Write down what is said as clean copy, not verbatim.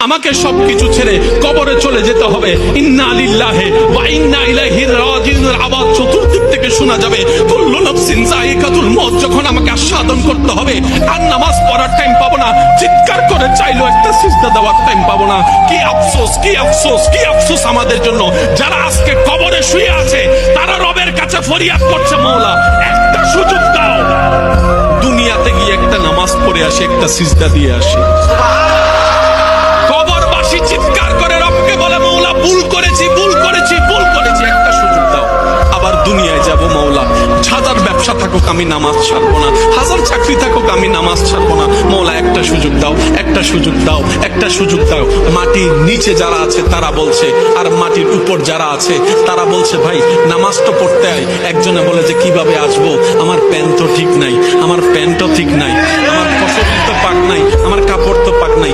আমাকে সবকিছু ছেড়ে কবরে চলে যেতে হবে। ইন্না লিল্লাহি ওয়া ইন্না ইলাইহি রাজিউন আওয়াজ চতুর্দিক থেকে শোনা যাবে। কুল্লু নাফসিন যায়িকাতুল মউত। যখন আমাকে আস্বাদন করতে হবে, আর নামাজ পড়ার টাইম পাবো না, চিৎকার করে চাইলো একটা সিজদা দেওয়ার টাইম পাবো না। কি আফসোস, কি আফসোস, কি আফসোস আমাদের জন্য যারা আজকে কবরে শুয়ে আছে। তারা রবের কাছে ফরিয়াদ করছে, মাওলা একটা সুযোগ দাও, দুনিয়াতে গিয়ে একটা নামাজ পড়ে আসি, একটা সিজদা দিয়ে আসি। কবরবাসী চিৎকার করে রবকে বলে, মাওলা ভুল করেছি, ভুল করেছি, ভুল করেছি, একটা সুযোগ দাও। আবার দুনিয়ায় যাব, মাওলা হাজার ব্যবসা থাকুক আমি নামাজ ছাড়বো না, হাজার চাকরি থাকুক আমি নামাজ ছাড়বো না। মাওলা একটা সুযোগ দাও, একটা সুযোগ দাও, একটা সুযোগ দাও। মাটির নিচে যারা আছে তারা বলছে, আর মাটির উপর যারা আছে তারা বলছে, ভাই নামাজ তো পড়তে আয়। একজনে বলে যে কিভাবে আসবো, আমার প্যান্ট তো ঠিক নাই, আমার প্যান্টও ঠিক নাই, আমার ফসল তো পাক নাই, আমার কাপড় তো পাক নাই।